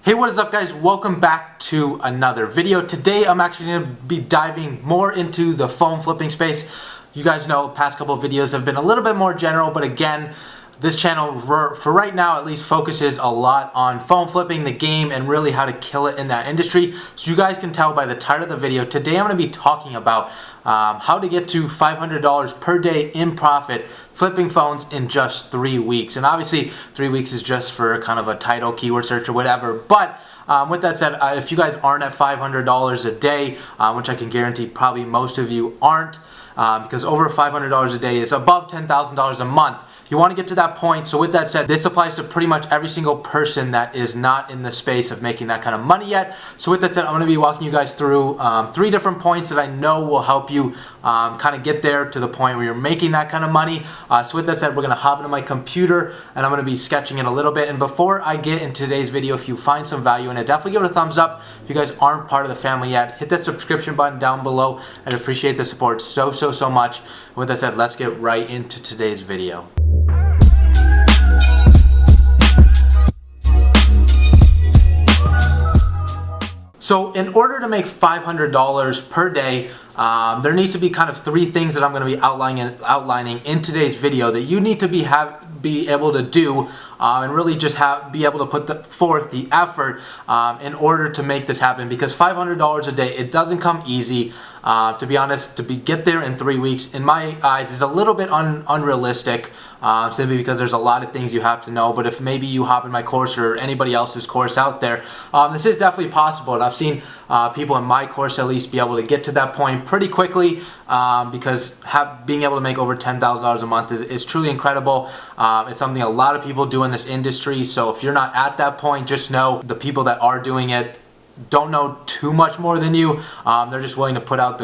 Hey, what is up guys? Welcome back to another video. Today I'm actually going to be diving more into the phone flipping space. You guys know past couple of videos have been a little bit more general, but again, this channel for right now at least focuses a lot on phone flipping, the game, and really how to kill it in that industry. So you guys can tell by the title of the video, today I'm going to be talking about how to get to $500 per day in profit flipping phones in just 3 weeks. And obviously 3 weeks is just for kind of a title, keyword search, or whatever. But with that said, if you guys aren't at $500 a day, which I can guarantee probably most of you aren't, because over $500 a day is above $10,000 a month. You want to get to that point. So with that said, this applies to pretty much every single person that is not in the space of making that kind of money yet. So with that said, I'm going to be walking you guys through 3 different points that I know will help you kind of get there to the point where you're making that kind of money. So with that said, we're going to hop into my computer and I'm going to be sketching it a little bit. And before I get into today's video, if you find some value in it, definitely give it a thumbs up. If you guys aren't part of the family yet, hit that subscription button down below. I'd appreciate the support so much. With that said, let's get right into today's video. So in order to make $500 per day, there needs to be kind of 3 things that I'm going to be outlining in today's video that you need to be able to do and really just be able to put forth the effort in order to make this happen. Because $500 a day, it doesn't come easy. To be honest, to get there in 3 weeks, in my eyes, is a little bit unrealistic. Simply because there's a lot of things you have to know. But if maybe you hop in my course or anybody else's course out there, this is definitely possible. And I've seen people in my course at least be able to get to that point pretty quickly because being able to make over $10,000 a month is truly incredible. It's something a lot of people do in this industry. So if you're not at that point, just know the people that are doing it don't know too much more than you. They're just willing to put in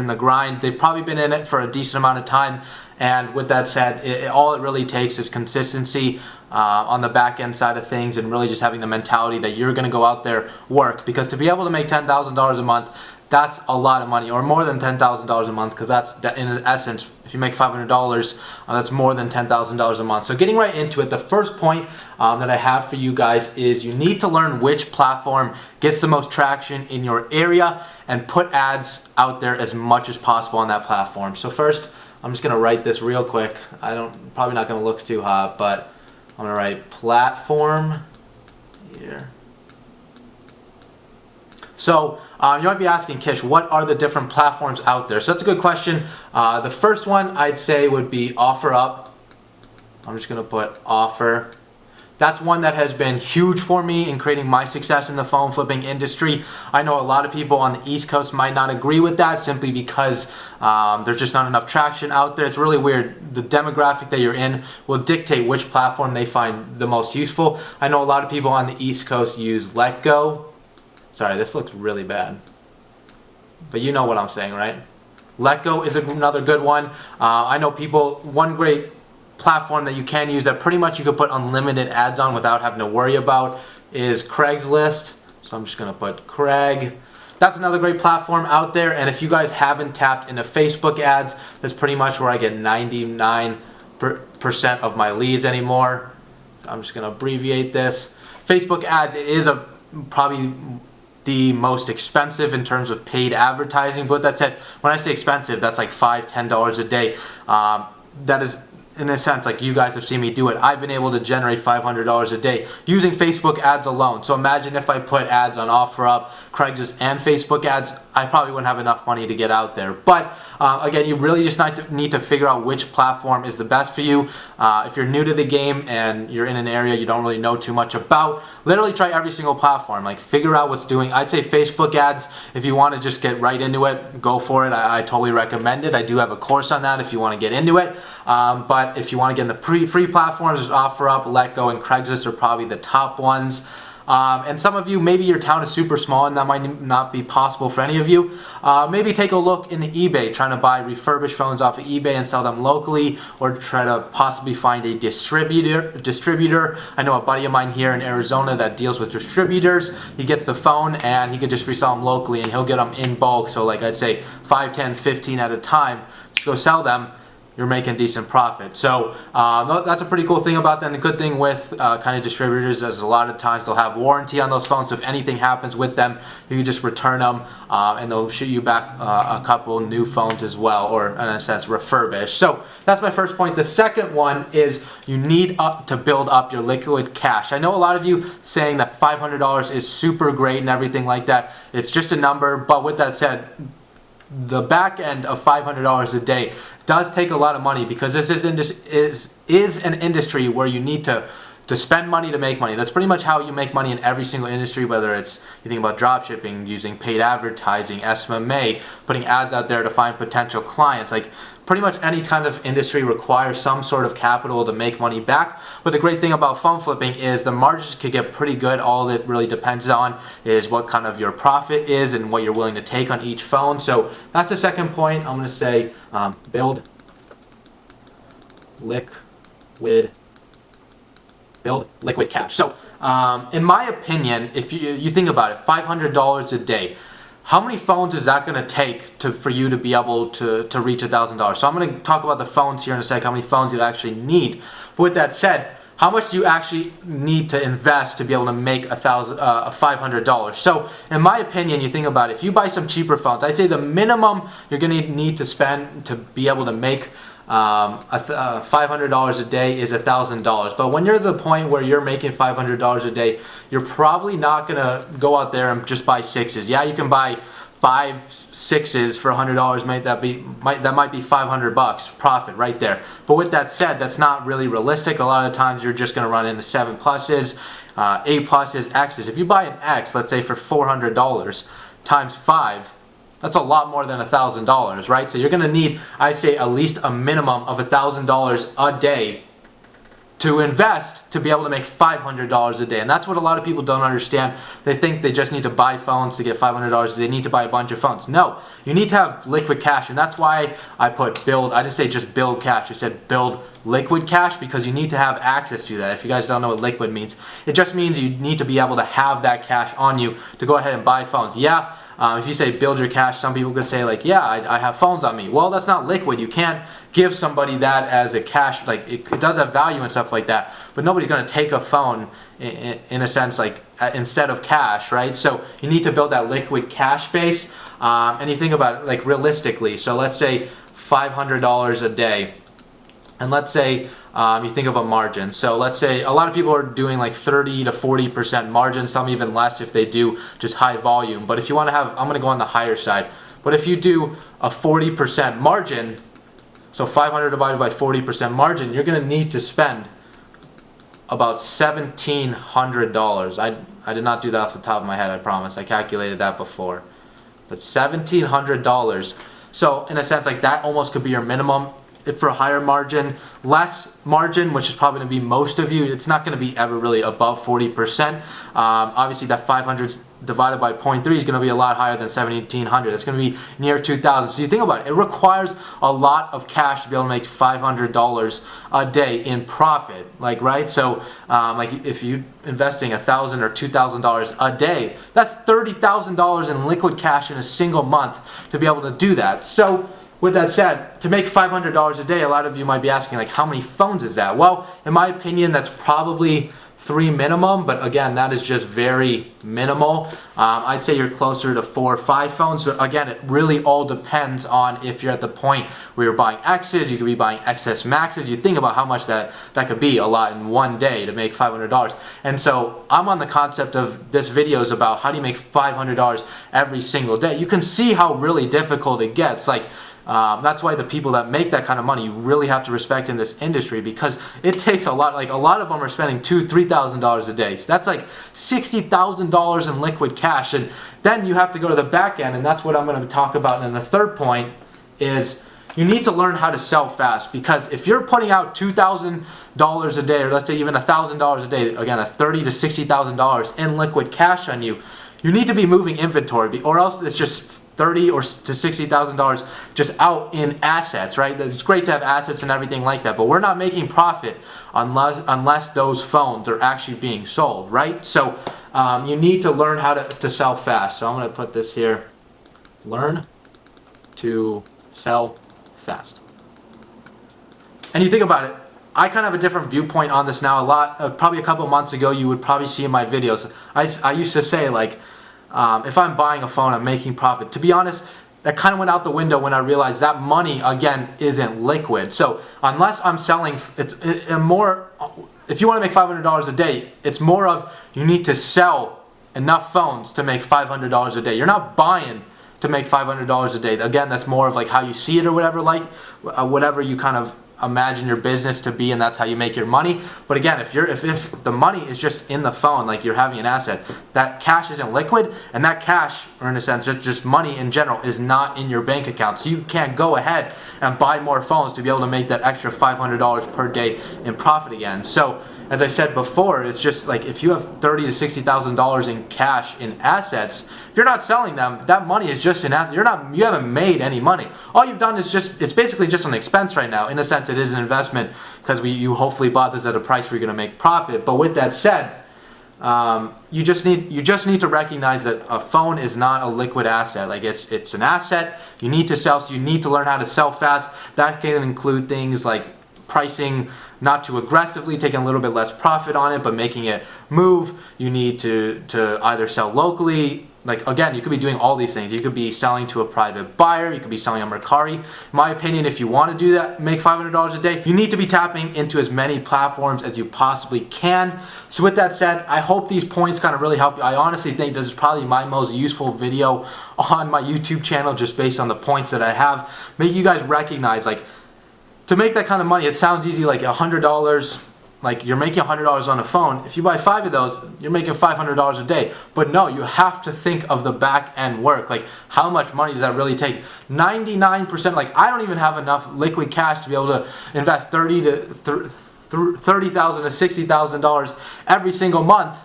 the grind. They've probably been in it for a decent amount of time. And with that said, all it really takes is consistency on the back end side of things, and really just having the mentality that you're going to go out there, work. Because to be able to make $10,000 a month, that's a lot of money, or more than $10,000 a month, because that's in essence, if you make $500, that's more than $10,000 a month. So getting right into it, the first point that I have for you guys is you need to learn which platform gets the most traction in your area and put ads out there as much as possible on that platform. So first, I'm just going to write this real quick. Probably not going to look too hot, but I'm going to write platform here. So you might be asking, Kish, what are the different platforms out there? So that's a good question. The first one I'd say would be OfferUp. I'm just going to put Offer. That's one that has been huge for me in creating my success in the phone flipping industry. I know a lot of people on the East Coast might not agree with that simply because there's just not enough traction out there. It's really weird. The demographic that you're in will dictate which platform they find the most useful. I know a lot of people on the East Coast use Letgo. Sorry, this looks really bad. But you know what I'm saying, right? Letgo is another good one. I know one great platform that you can use that pretty much you could put unlimited ads on without having to worry about is Craigslist. So I'm just going to put Craig. That's another great platform out there. And if you guys haven't tapped into Facebook ads, that's pretty much where I get 99% of my leads anymore. I'm just going to abbreviate this. Facebook ads, it is probably the most expensive in terms of paid advertising. But that said, when I say expensive, that's like $5, $10 a day. That is, in a sense, like you guys have seen me do it. I've been able to generate $500 a day using Facebook ads alone. So imagine if I put ads on OfferUp, Craigslist, and Facebook ads, I probably wouldn't have enough money to get out there. But again, you really just need to figure out which platform is the best for you. If you're new to the game and you're in an area you don't really know too much about, literally try every single platform. Like figure out what's doing. I'd say Facebook ads, if you want to just get right into it, go for it. I totally recommend it. I do have a course on that if you want to get into it. But if you want to get in the free platforms, OfferUp, Letgo, and Craigslist are probably the top ones. And some of you, maybe your town is super small and that might not be possible for any of you. Maybe take a look into eBay, trying to buy refurbished phones off of eBay and sell them locally, or try to possibly find a distributor. I know a buddy of mine here in Arizona that deals with distributors. He gets the phone and he could just resell them locally, and he'll get them in bulk. So like I'd say 5, 10, 15 at a time. Just go sell them. you're making decent profit. So that's a pretty cool thing about that. And the good thing with kind of distributors is a lot of times they'll have warranty on those phones. So if anything happens with them, you can just return them and they'll shoot you back a couple new phones as well, or in a sense refurbished. So that's my first point. The second one is you need to build up your liquid cash. I know a lot of you saying that $500 is super great and everything like that. It's just a number, but with that said, the back end of $500 a day does take a lot of money, because this is an industry where you need to spend money to make money. That's pretty much how you make money in every single industry, whether it's you think about drop shipping, using paid advertising, SMA, putting ads out there to find potential clients. Like pretty much any kind of industry requires some sort of capital to make money back. But the great thing about phone flipping is the margins could get pretty good. All it really depends on is what kind of your profit is and what you're willing to take on each phone. So that's the second point. I'm going to say build liquid cash. So in my opinion, if you think about it, $500 a day, how many phones is that going to take for you to be able to reach $1,000? So I'm going to talk about the phones here in a sec, how many phones you actually need. But with that said, how much do you actually need to invest to be able to make $500? So in my opinion, you think about it, if you buy some cheaper phones, I'd say the minimum you're going to need to spend to be able to make $500 a day is $1,000. But when you're at the point where you're making $500 a day, you're probably not gonna go out there and just buy sixes. Yeah, you can buy 5 sixes for $100. That might be $500 profit right there. But with that said, that's not really realistic. A lot of times you're just gonna run into 7 pluses, A pluses, X's. If you buy an X, let's say for $400 times 5. That's a lot more than $1,000, right? So you're going to need, I'd say, at least a minimum of $1,000 a day to invest to be able to make $500 a day. And that's what a lot of people don't understand. They think they just need to buy phones to get $500. They need to buy a bunch of phones. No, you need to have liquid cash. And that's why I put build. I didn't say just build cash. I said build liquid cash, because you need to have access to that. If you guys don't know what liquid means, it just means you need to be able to have that cash on you to go ahead and buy phones. Yeah. If you say build your cash, some people could say like, yeah, I have phones on me. Well, that's not liquid. You can't give somebody that as a cash. Like it does have value and stuff like that, but nobody's going to take a phone in a sense like instead of cash, right? So you need to build that liquid cash base. And you think about it like realistically. So let's say $500 a day. And let's say you think of a margin. So let's say a lot of people are doing like 30 to 40% margin, some even less if they do just high volume. But if you want to have, I'm going to go on the higher side. But if you do a 40% margin, so 500 divided by 40% margin, you're going to need to spend about $1,700. I did not do that off the top of my head, I promise. I calculated that before. But $1,700. So in a sense, like that almost could be your minimum. If for a higher margin, less margin, which is probably going to be most of you, it's not going to be ever really above 40%. Obviously, that 500 divided by 0.3 is going to be a lot higher than 1,700. It's going to be near 2,000. So you think about it, it requires a lot of cash to be able to make $500 a day in profit. Like, right? So, like if you're investing $1,000 or $2,000 a day, that's $30,000 in liquid cash in a single month to be able to do that. So, with that said, to make $500 a day, a lot of you might be asking, like, how many phones is that? Well, in my opinion, that's probably 3 minimum, but again, that is just very minimal. I'd say you're closer to 4 or 5 phones. So again, it really all depends on if you're at the point where you're buying X's, you could be buying XS Maxes. You think about how much that could be a lot in one day to make $500. And so I'm on the concept of this video is about how do you make $500 every single day. You can see how really difficult it gets. Like, that's why the people that make that kind of money, you really have to respect in this industry, because it takes a lot. Like a lot of them are spending $2,000-$3,000 a day. So that's like $60,000 in liquid cash, and then you have to go to the back end, and that's what I'm going to talk about. And the third point is you need to learn how to sell fast, because if you're putting out $2,000 a day, or let's say even $1,000 a day, again that's $30,000 to $60,000 in liquid cash on you. You need to be moving inventory, or else it's just $30,000 or to $60,000 just out in assets, right? It's great to have assets and everything like that, but we're not making profit unless those phones are actually being sold, right? So you need to learn how to sell fast. So I'm going to put this here. Learn to sell fast. And you think about it, I kind of have a different viewpoint on this now. Probably a couple months ago, you would probably see in my videos, I used to say like, if I'm buying a phone, I'm making profit. To be honest, that kind of went out the window when I realized that money, again, isn't liquid. So unless I'm selling, if you want to make $500 a day, it's more of you need to sell enough phones to make $500 a day. You're not buying to make $500 a day. Again, that's more of like how you see it or whatever, like whatever you kind of imagine your business to be, and that's how you make your money. But again, if the money is just in the phone, like you're having an asset, that cash isn't liquid, and that cash, or in a sense just money in general, is not in your bank account. So you can't go ahead and buy more phones to be able to make that extra $500 per day in profit again. So as I said before, it's just like if you have $30,000 to $60,000 in cash in assets, if you're not selling them, that money is just in assets. You haven't made any money. All you've done is it's basically just an expense right now. In a sense, it is an investment because you hopefully bought this at a price where you're going to make profit. But with that said, you just need to recognize that a phone is not a liquid asset. Like it's an asset. You need to sell, so you need to learn how to sell fast. That can include things like pricing not too aggressively, taking a little bit less profit on it, but making it move. You need to either sell locally. Like again, you could be doing all these things. You could be selling to a private buyer. You could be selling on Mercari. In my opinion, if you want to do that, make $500 a day, you need to be tapping into as many platforms as you possibly can. So with that said, I hope these points kind of really help you. I honestly think this is probably my most useful video on my YouTube channel, just based on the points that I have. Make you guys recognize, like, to make that kind of money, it sounds easy, like $100, like you're making $100 on a phone. If you buy 5 of those, you're making $500 a day. But no, you have to think of the back end work. Like, how much money does that really take? 99%, like I don't even have enough liquid cash to be able to invest $30,000 to $60,000 every single month,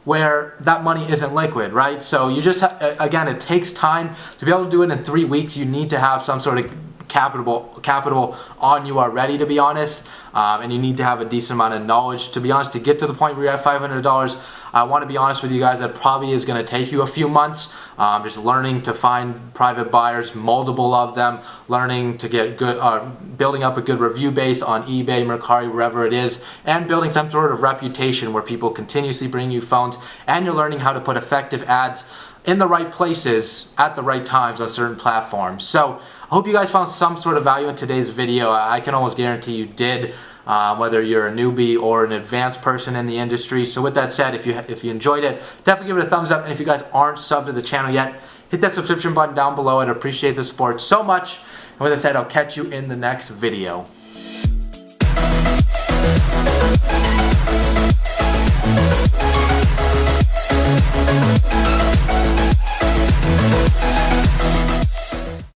where that money isn't liquid, right? So you just, again, it takes time to be able to do it in 3 weeks. You need to have some sort of capital on you already, to be honest, and you need to have a decent amount of knowledge, to be honest, to get to the point where you're at $500. I want to be honest with you guys, that probably is going to take you a few months, just learning to find private buyers, multiple of them, learning to get good, building up a good review base on eBay, Mercari, wherever it is, and building some sort of reputation where people continuously bring you phones, and you're learning how to put effective ads in the right places at the right times on certain platforms. So I hope you guys found some sort of value in today's video. I can almost guarantee you did, whether you're a newbie or an advanced person in the industry. So with that said, if you enjoyed it, definitely give it a thumbs up. And if you guys aren't subbed to the channel yet, hit that subscription button down below. I'd appreciate the support so much. And with that said, I'll catch you in the next video.